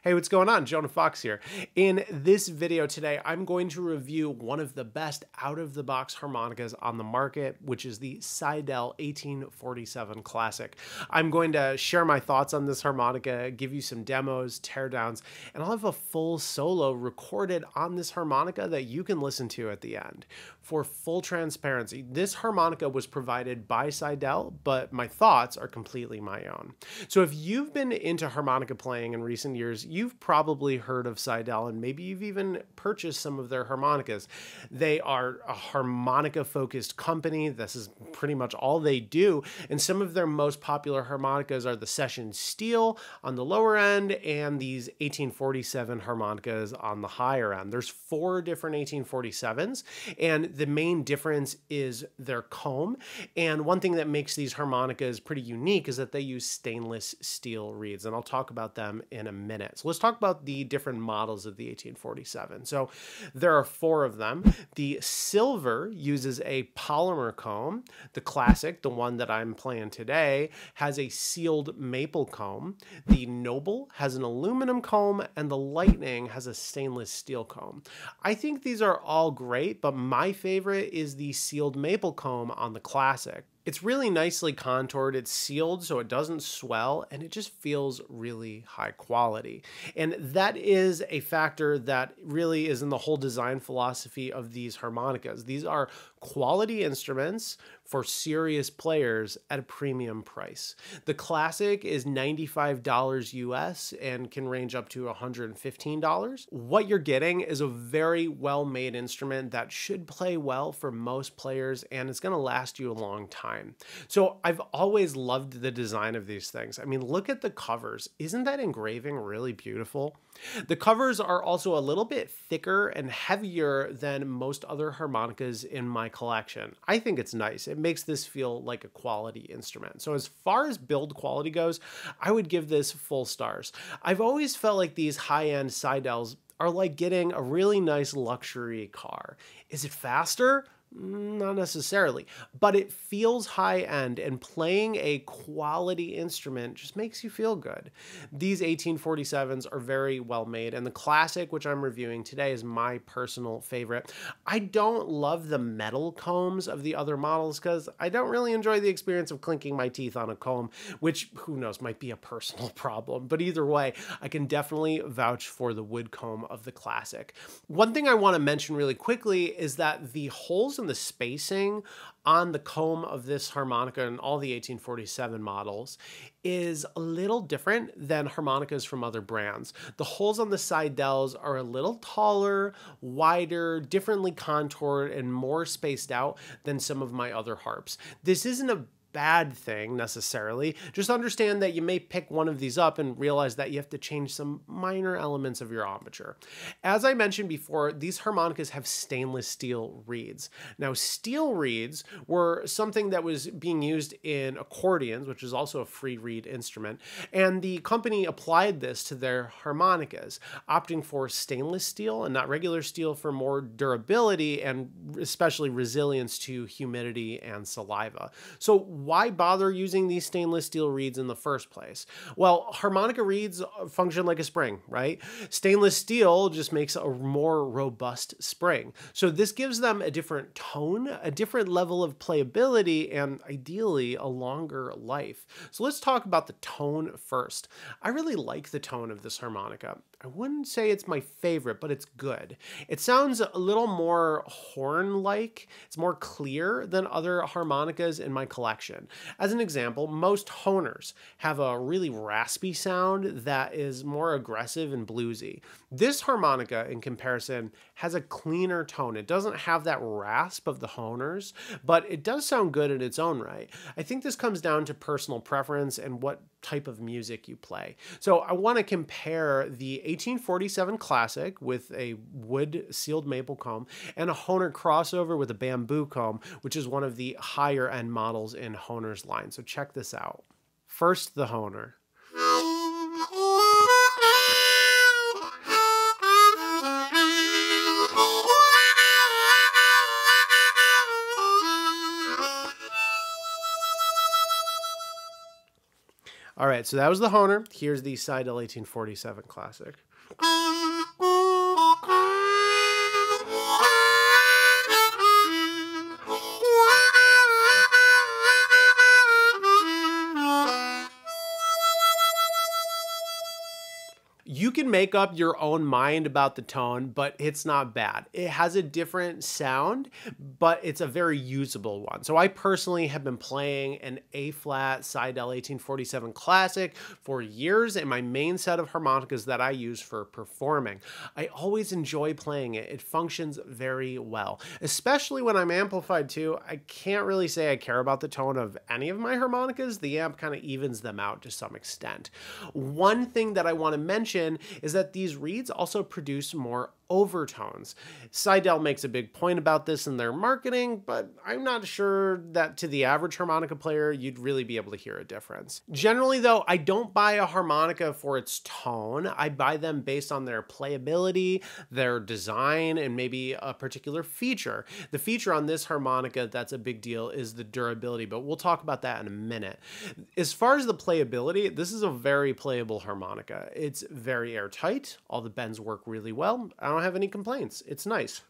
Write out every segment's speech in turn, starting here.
Hey, what's going on? Jonah Fox here. In this video today, I'm going to review one of the best out-of-the-box harmonicas on the market, which is the Seydel 1847 Classic. I'm going to share my thoughts on this harmonica, give you some demos, teardowns, and I'll have a full solo recorded on this harmonica that you can listen to at the end. For full transparency, this harmonica was provided by Seydel, but my thoughts are completely my own. So if you've been into harmonica playing in recent years, you've probably heard of Seydel, and maybe you've even purchased some of their harmonicas. They are a harmonica-focused company. This is pretty much all they do, and some of their most popular harmonicas are the Session Steel on the lower end and these 1847 harmonicas on the higher end. There's 4 different 1847s, and the main difference is their comb. And one thing that makes these harmonicas pretty unique is that they use stainless steel reeds, and I'll talk about them in a minute. So let's talk about the different models of the 1847. So there are 4 of them. The silver uses a polymer comb. The classic, the one that I'm playing today, has a sealed maple comb. The noble has an aluminum comb, and the lightning has a stainless steel comb. I think these are all great, but my favorite is the sealed maple comb on the classic. It's really nicely contoured, it's sealed so it doesn't swell, and it just feels really high quality. And that is a factor that really is in the whole design philosophy of these harmonicas. These are quality instruments for serious players at a premium price. The classic is $95 US and can range up to $115. What you're getting is a very well-made instrument that should play well for most players, and it's gonna last you a long time. So I've always loved the design of these things. I mean, look at the covers. Isn't that engraving really beautiful? The covers are also a little bit thicker and heavier than most other harmonicas in my collection. I think it's nice. It makes this feel like a quality instrument. So as far as build quality goes, I would give this full stars. I've always felt like these high-end Seydels are like getting a really nice luxury car. Is it faster? Not necessarily, but it feels high-end, and playing a quality instrument just makes you feel good. These 1847s are very well made, and the classic, which I'm reviewing today, is my personal favorite. I don't love the metal combs of the other models because I don't really enjoy the experience of clinking my teeth on a comb, which, who knows, might be a personal problem. But either way, I can definitely vouch for the wood comb of the classic. One thing I want to mention really quickly is that the holes in the spacing on the comb of this harmonica and all the 1847 models is a little different than harmonicas from other brands. The holes on the Seydels are a little taller, wider, differently contoured, and more spaced out than some of my other harps. This isn't a bad thing necessarily. Just understand that you may pick one of these up and realize that you have to change some minor elements of your embouchure. As I mentioned before, these harmonicas have stainless steel reeds. Now, steel reeds were something that was being used in accordions, which is also a free reed instrument, and the company applied this to their harmonicas, opting for stainless steel and not regular steel for more durability and especially resilience to humidity and saliva. So why bother using these stainless steel reeds in the first place? Well, harmonica reeds function like a spring, right? Stainless steel just makes a more robust spring. So this gives them a different tone, a different level of playability, and ideally a longer life. So let's talk about the tone first. I really like the tone of this harmonica. I wouldn't say it's my favorite, but it's good. It sounds a little more horn-like. It's more clear than other harmonicas in my collection. As an example, most Honers have a really raspy sound that is more aggressive and bluesy. This harmonica, in comparison, has a cleaner tone. It doesn't have that rasp of the Honers, but it does sound good in its own right. I think this comes down to personal preference and what type of music you play. So I want to compare the 1847 Classic with a wood sealed maple comb and a Honer crossover with a bamboo comb, which is one of the higher end models in Honer's line. So check this out. First, the Honer. All right, so that was the Honer. Here's the Seydel 1847 Classic. You can make up your own mind about the tone, but it's not bad. It has a different sound, but it's a very usable one. So I personally have been playing an A-flat Seydel 1847 Classic for years in my main set of harmonicas that I use for performing. I always enjoy playing it. It functions very well, especially when I'm amplified too. I can't really say I care about the tone of any of my harmonicas. The amp kind of evens them out to some extent. One thing that I want to mention is that these reeds also produce more overtones. Seydel makes a big point about this in their marketing, but I'm not sure that to the average harmonica player, you'd really be able to hear a difference. Generally though, I don't buy a harmonica for its tone. I buy them based on their playability, their design, and maybe a particular feature. The feature on this harmonica that's a big deal is the durability, but we'll talk about that in a minute. As far as the playability, this is a very playable harmonica. It's very airtight. All the bends work really well. I don't have any complaints. It's nice.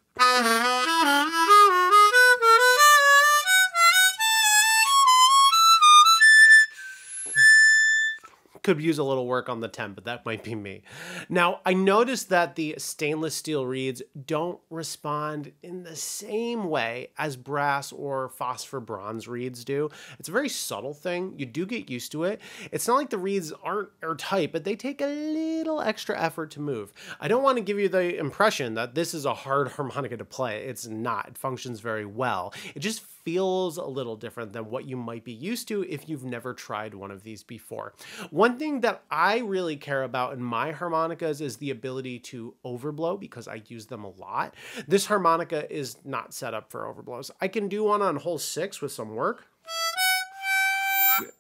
Could use a little work on the temp, but that might be me. Now, I noticed that the stainless steel reeds don't respond in the same way as brass or phosphor bronze reeds do. It's a very subtle thing. You do get used to it. It's not like the reeds aren't airtight, but they take a little extra effort to move. I don't want to give you the impression that this is a hard harmonica to play. It's not. It functions very well. It just feels a little different than what you might be used to if you've never tried one of these before. One thing that I really care about in my harmonicas is the ability to overblow because I use them a lot. This harmonica is not set up for overblows. I can do one on hole 6 with some work.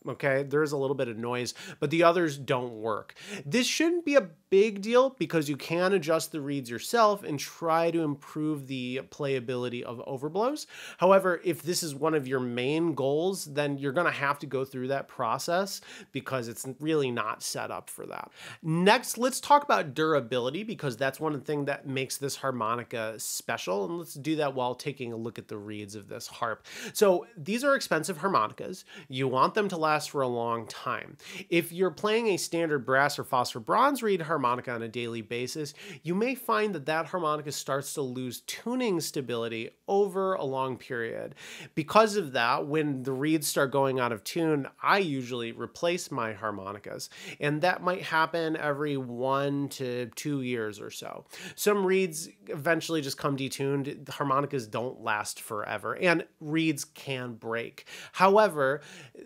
Okay, there's a little bit of noise, but the others don't work. This shouldn't be a big deal because you can adjust the reeds yourself and try to improve the playability of overblows. However, if this is one of your main goals, then you're going to have to go through that process because it's really not set up for that. Next, let's talk about durability because that's one thing that makes this harmonica special, and let's do that while taking a look at the reeds of this harp. So these are expensive harmonicas. You want them to last for a long time. If you're playing a standard brass or phosphor bronze reed harmonica on a daily basis, you may find that that harmonica starts to lose tuning stability over a long period. Because of that, when the reeds start going out of tune, I usually replace my harmonicas, and that might happen every 1 to 2 years or so. Some reeds eventually just come detuned. The harmonicas don't last forever, and reeds can break. However,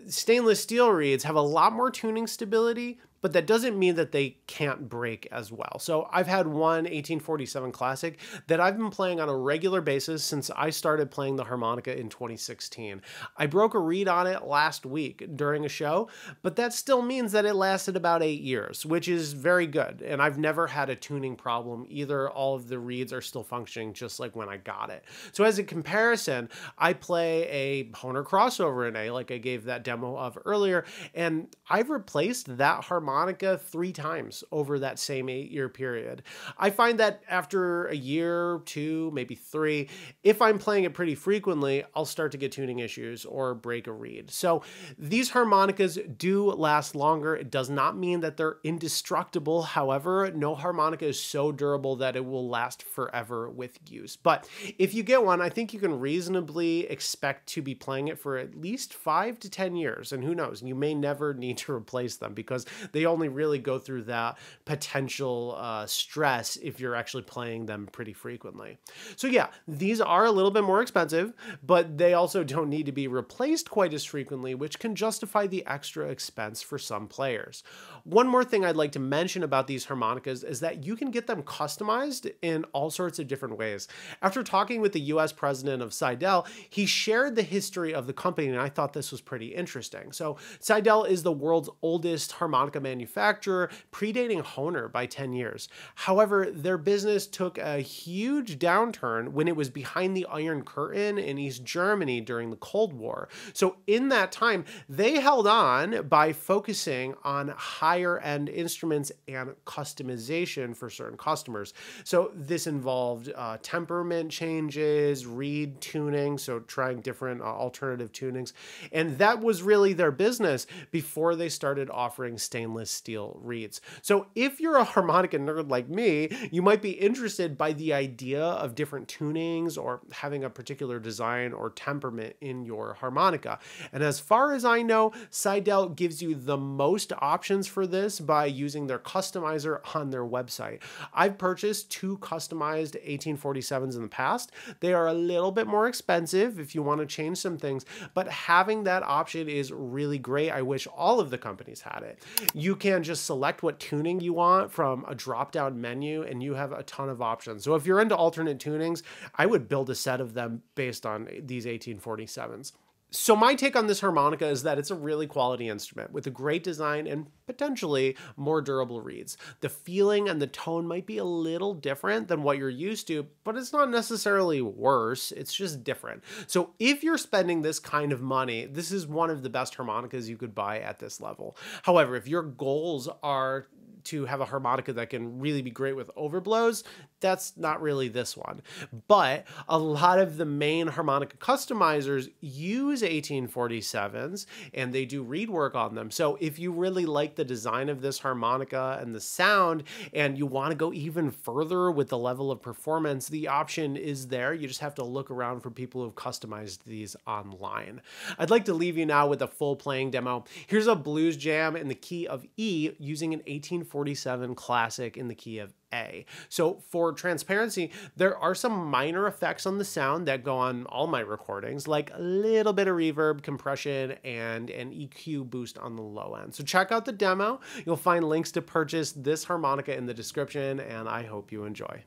stainless steel reeds have a lot more tuning stability, but that doesn't mean that they can't break as well. So I've had one 1847 Classic that I've been playing on a regular basis since I started playing the harmonica in 2016. I broke a reed on it last week during a show, but that still means that it lasted about 8 years, which is very good. And I've never had a tuning problem either. All of the reeds are still functioning just like when I got it. So as a comparison, I play a Honer crossover in A, like I gave that demo of earlier, and I've replaced that harmonica 3 times over that same 8-year period. I find that after a year, 2, maybe 3, if I'm playing it pretty frequently, I'll start to get tuning issues or break a reed. So these harmonicas do last longer. It does not mean that they're indestructible. However, no harmonica is so durable that it will last forever with use. But if you get one, I think you can reasonably expect to be playing it for at least 5 to 10 years. And who knows, you may never need to replace them because they only really go through that potential stress if you're actually playing them pretty frequently. So yeah, these are a little bit more expensive, but they also don't need to be replaced quite as frequently, which can justify the extra expense for some players. One more thing I'd like to mention about these harmonicas is that you can get them customized in all sorts of different ways. After talking with the US president of Seydel, he shared the history of the company, and I thought this was pretty interesting. So Seydel is the world's oldest harmonica manufacturer, predating Hohner by 10 years. However, their business took a huge downturn when it was behind the Iron Curtain in East Germany during the Cold War. So in that time, they held on by focusing on higher end instruments and customization for certain customers. So this involved temperament changes, reed tuning, so trying different alternative tunings. And that was really their business before they started offering stainless steel reeds. So if you're a harmonica nerd like me, you might be interested by the idea of different tunings or having a particular design or temperament in your harmonica. And as far as I know, Seydel gives you the most options for this by using their customizer on their website. I've purchased 2 customized 1847s in the past. They are a little bit more expensive if you want to change some things, but having that option is really great. I wish all of the companies had it. You can just select what tuning you want from a drop-down menu and you have a ton of options. So if you're into alternate tunings, I would build a set of them based on these 1847s. So my take on this harmonica is that it's a really quality instrument with a great design and potentially more durable reeds. The feeling and the tone might be a little different than what you're used to, but it's not necessarily worse. It's just different. So if you're spending this kind of money, this is one of the best harmonicas you could buy at this level. However, if your goals are to have a harmonica that can really be great with overblows, that's not really this one. But a lot of the main harmonica customizers use 1847s and they do reed work on them. So if you really like the design of this harmonica and the sound and you want to go even further with the level of performance, the option is there. You just have to look around for people who've customized these online. I'd like to leave you now with a full playing demo. Here's a blues jam in the key of E using an 1847 classic in the key of A. So for transparency, there are some minor effects on the sound that go on all my recordings, like a little bit of reverb, compression, and an EQ boost on the low end. So check out the demo. You'll find links to purchase this harmonica in the description, and I hope you enjoy.